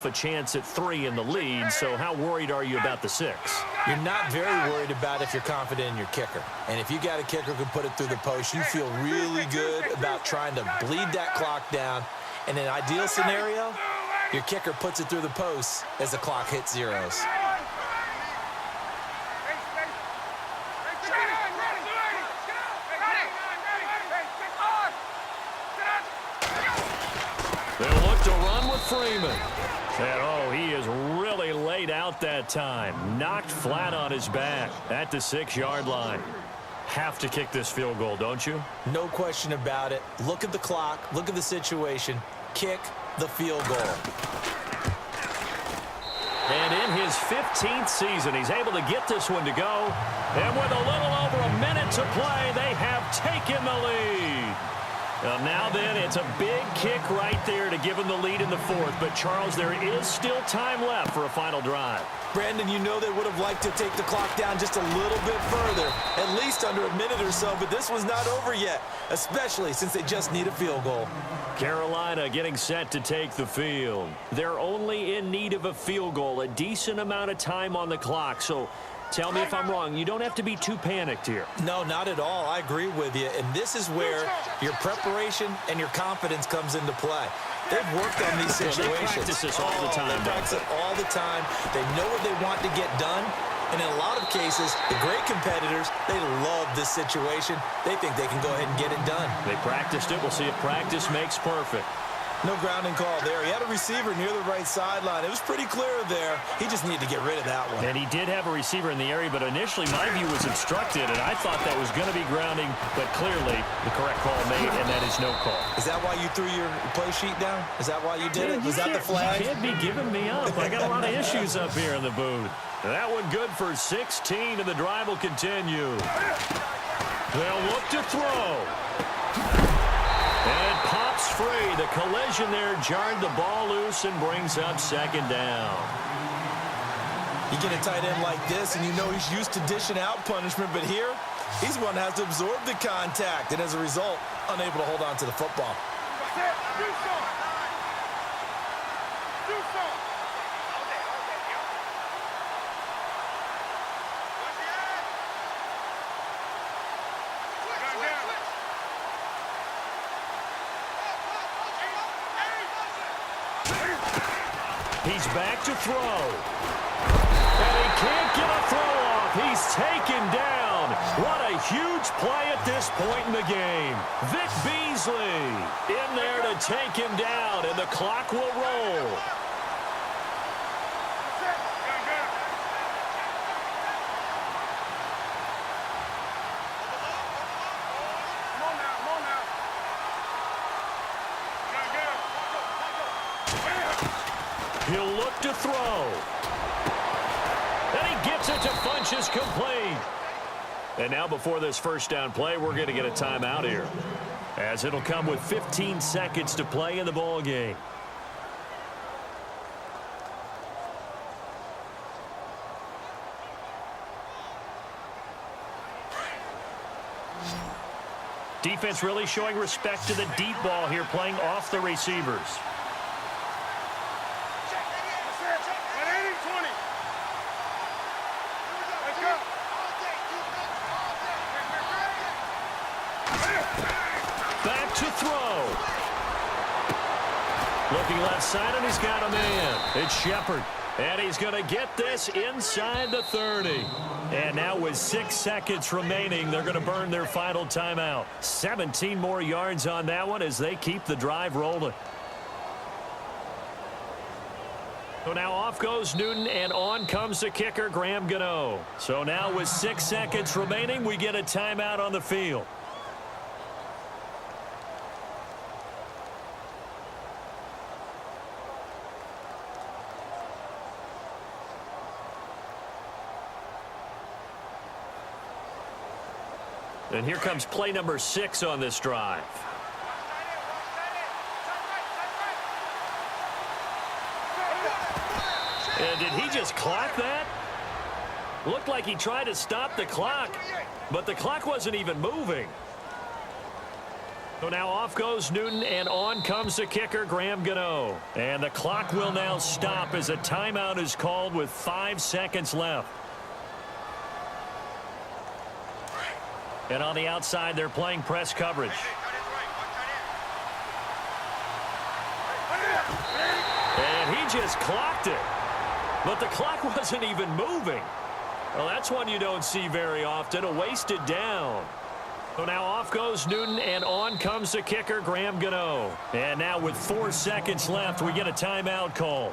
a chance at 3 in the lead, so how worried are you about the 6? You're not very worried about if you're confident in your kicker. And if you got a kicker who can put it through the post, you feel really good about trying to bleed that clock down. In an ideal scenario, your kicker puts it through the post as the clock hits zeros. They'll look to run with Freeman. And, oh, he is really laid out that time. Knocked flat on his back at the 6-yard line. Have to kick this field goal, don't you? No question about it. Look at the clock. Look at the situation. Kick the field goal. And in his 15th season, he's able to get this one to go. And with a little over a minute to play, they have taken the lead. Now then, it's a big kick right there to give him the lead in the 4th. But, Charles, there is still time left for a final drive. Brandon, you know they would have liked to take the clock down just a little bit further, at least under a minute or so, but this one's not over yet, especially since they just need a field goal. Carolina getting set to take the field. They're only in need of a field goal, a decent amount of time on the clock, so tell me if I'm wrong. You don't have to be too panicked here. No, not at all. I agree with you, and this is where your preparation and your confidence comes into play. They've worked on these situations. They practice this all the time. They practice it all the time. They know what they want to get done. And in a lot of cases, the great competitors, they love this situation. They think they can go ahead and get it done. They practiced it. We'll see if practice makes perfect. No grounding call there. He had a receiver near the right sideline. It was pretty clear there. He just needed to get rid of that one. And he did have a receiver in the area, but initially my view was obstructed, and I thought that was going to be grounding, but clearly the correct call made, and that is no call. Is that why you threw your play sheet down? Is that why you did it? Was that the flag? You can't be giving me up. I got a lot of issues up here in the booth. That one good for 16, and the drive will continue. They'll look to throw. And pops free. The collision there jarred the ball loose and brings up 2nd down. You get a tight end like this, and you know he's used to dishing out punishment, but here, he's one that has to absorb the contact, and as a result, unable to hold on to the football. He's back to throw. And he can't get a throw off. He's taken down. What a huge play at this point in the game. Vic Beasley in there to take him down, and the clock will roll. He'll look to throw. And he gets it to Funchess complete. And now before this first down play, we're going to get a timeout here, as it'll come with 15 seconds to play in the ball game. Defense really showing respect to the deep ball here, playing off the receivers. Back to throw. Looking left side, and he's got a man. It's Shepard. And he's going to get this inside the 30. And now with 6 seconds remaining, they're going to burn their final timeout. 17 more yards on that one as they keep the drive rolling. So now off goes Newton, and on comes the kicker, Graham Gano. So now with 6 seconds remaining, we get a timeout on the field. And here comes play number 6 on this drive. And did he just clock that? Looked like he tried to stop the clock, but the clock wasn't even moving. So now off goes Newton, and on comes the kicker, Graham Gano. And the clock will now stop as a timeout is called with 5 seconds left. And on the outside, they're playing press coverage. And he just clocked it. But the clock wasn't even moving. Well, that's one you don't see very often, a wasted down. So now off goes Newton, and on comes the kicker, Graham Gano. And now with 4 seconds left, we get a timeout call.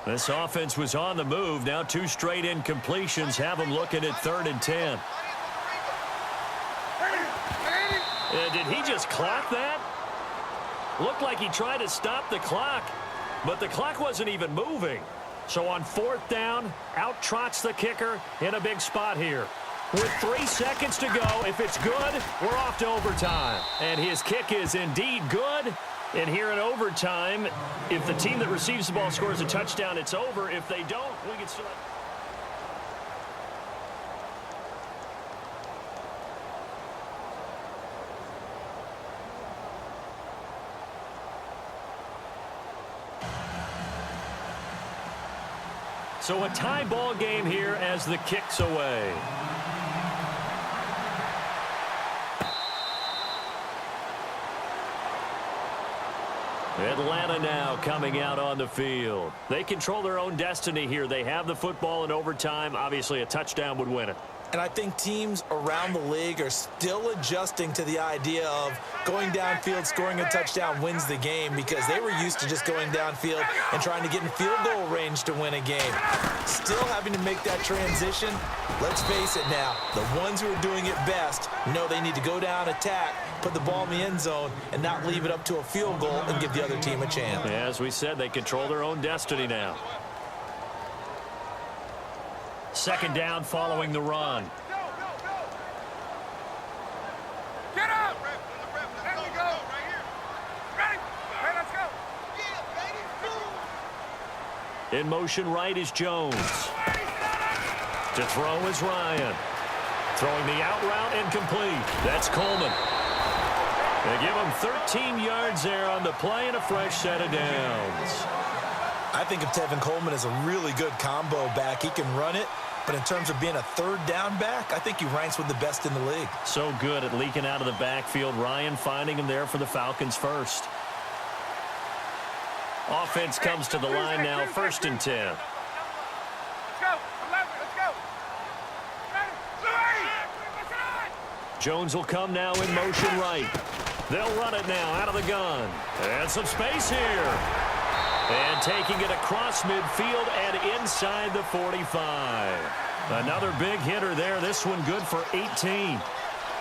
This offense was on the move. Now 2 straight incompletions have them looking at 3rd and 10. Did he just clock that? Looked like he tried to stop the clock, but the clock wasn't even moving. So on 4th down, out trots the kicker in a big spot here. With 3 seconds to go, if it's good, we're off to overtime. And his kick is indeed good. And here in overtime, if the team that receives the ball scores a touchdown, it's over. If they don't, we can still... So a tie ball game here as the kick's away. Atlanta now coming out on the field. They control their own destiny here. They have the football in overtime. Obviously, a touchdown would win it. And I think teams around the league are still adjusting to the idea of going downfield, scoring a touchdown wins the game, because they were used to just going downfield and trying to get in field goal range to win a game. Still having to make that transition. Let's face it now, the ones who are doing it best know they need to go down, attack, put the ball in the end zone, and not leave it up to a field goal and give the other team a chance. As we said, they control their own destiny now. 2nd down following the run. Get up! There we go. Ready? Okay, let's go. In motion right is Jones. To throw is Ryan. Throwing the out route incomplete. That's Coleman. They give him 13 yards there on the play and a fresh set of downs. I think of Tevin Coleman as a really good combo back. He can run it, but in terms of being a 3rd down back, I think he ranks with the best in the league. So good at leaking out of the backfield. Ryan finding him there for the Falcons first. Offense comes to the line now, 1st and 10. Let's go. 11, let's go. Ready? Jones will come now in motion right. They'll run it now out of the gun. And some space here. And taking it across midfield and inside the 45. Another big hitter there. This one good for 18.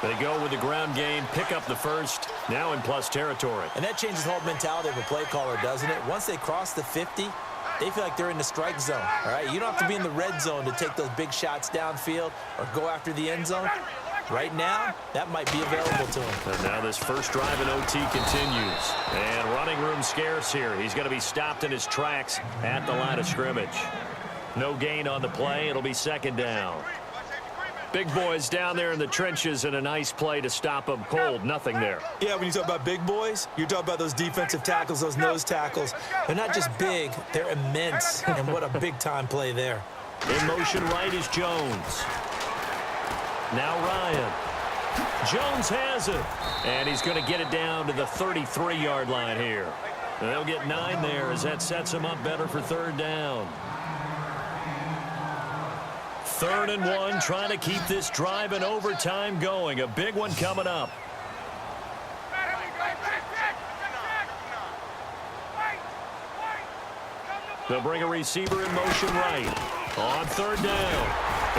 They go with the ground game, pick up the first, now in plus territory. And that changes the whole mentality of a play caller, doesn't it? Once they cross the 50, they feel like they're in the strike zone, all right? You don't have to be in the red zone to take those big shots downfield or go after the end zone. Right now, that might be available to him. And now this first drive in OT continues. And running room scarce here. He's going to be stopped in his tracks at the line of scrimmage. No gain on the play. It'll be 2nd down. Big boys down there in the trenches, and a nice play to stop them cold. Nothing there. Yeah, when you talk about big boys, you're talking about those defensive tackles, those nose tackles. They're not just big, they're immense. And what a big-time play there. In motion right is Jones. Now Ryan. Jones has it. And he's going to get it down to the 33-yard line here. And they'll get 9 there as that sets him up better for 3rd down. 3rd and 1, trying to keep this drive in overtime going. A big one coming up. They'll bring a receiver in motion right. On 3rd down,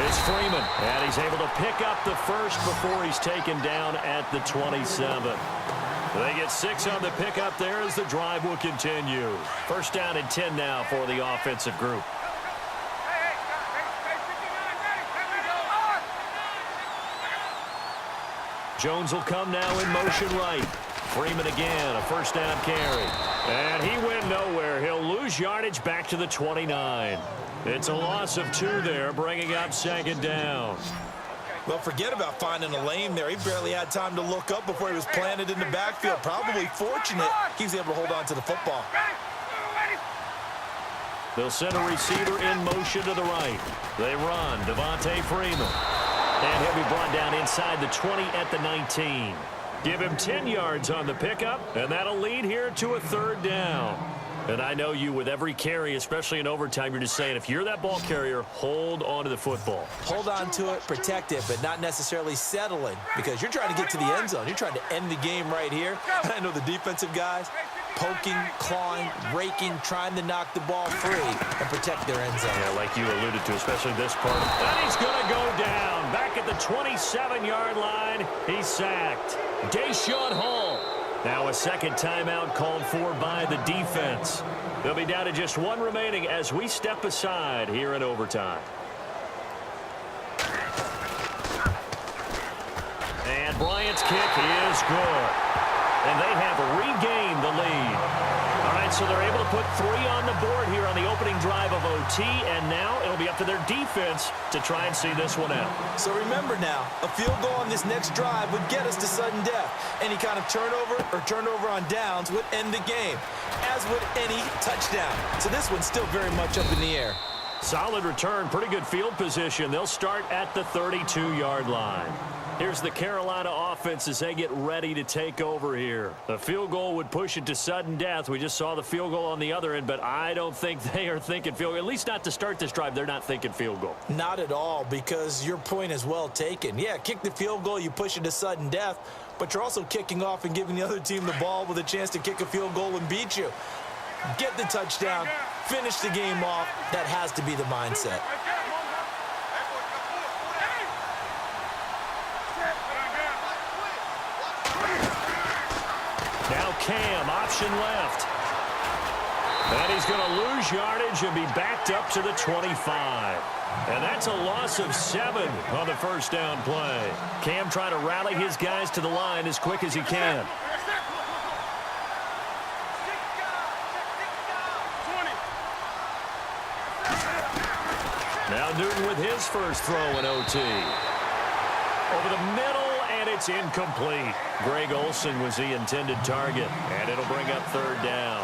it's Freeman. And he's able to pick up the first before he's taken down at the 27. They get 6 on the pickup there as the drive will continue. 1st down and 10 now for the offensive group. Jones will come now in motion right. Freeman again, a first down carry. And he went nowhere. He'll lose yardage back to the 29. It's a loss of 2 there, bringing up second down. Well, forget about finding a lane there. He barely had time to look up before he was planted in the backfield. Probably fortunate he was able to hold on to the football. They'll send a receiver in motion to the right. They run. Devontae Freeman. And he'll be brought down inside the 20 at the 19. Give him 10 yards on the pickup, and that'll lead here to a third down. And I know you, with every carry, especially in overtime, you're just saying, if you're that ball carrier, hold on to the football. Hold on to it, protect it, but not necessarily settling, because you're trying to get to the end zone. You're trying to end the game right here. And I know the defensive guys, poking, clawing, raking, trying to knock the ball free and protect their end zone. Yeah, like you alluded to, especially this part. And he's going to go down. Back at the 27-yard line, he's sacked. Deshaun Hall. Now a second timeout called for by the defense. They'll be down to just 1 remaining as we step aside here in overtime. And Bryant's kick is good. And they have regained the lead. All right, so they're able to put 3 on the board here on the opening drive of OT, and now it'll be up to their defense to try and see this one out. So remember now, a field goal on this next drive would get us to sudden death. Any kind of turnover on downs would end the game, as would any touchdown. So this one's still very much up in the air. Solid return, pretty good field position. They'll start at the 32-yard line. Here's the Carolina offense as they get ready to take over here. The field goal would push it to sudden death. We just saw the field goal on the other end, but I don't think they are thinking field goal. At least not to start this drive. They're not thinking field goal. Not at all, because your point is well taken. Yeah, kick the field goal, you push it to sudden death, but you're also kicking off and giving the other team the ball with a chance to kick a field goal and beat you. Get the touchdown, finish the game off. That has to be the mindset. Now Cam, option left. And he's going to lose yardage and be backed up to the 25. And that's a loss of 7 on the first down play. Cam trying to rally his guys to the line as quick as he can. Now Newton with his first throw in OT. Over the middle, and it's incomplete. Greg Olsen was the intended target, and it'll bring up third down.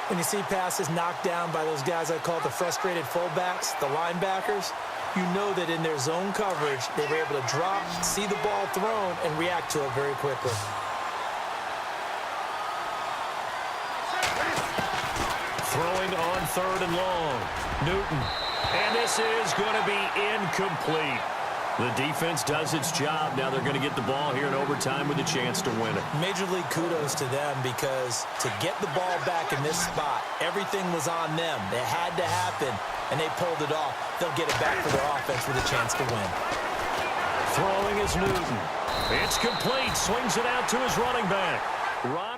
When you see passes knocked down by those guys I call the frustrated fullbacks, the linebackers, you know that in their zone coverage, they were able to drop, see the ball thrown, and react to it very quickly. Throwing on 3rd and long. Newton. And this is going to be incomplete. The defense does its job. Now they're going to get the ball here in overtime with a chance to win it. Major league kudos to them, because to get the ball back in this spot, everything was on them. It had to happen, and they pulled it off. They'll get it back for their offense with a chance to win. Throwing is Newton. It's complete. Swings it out to his running back. Right.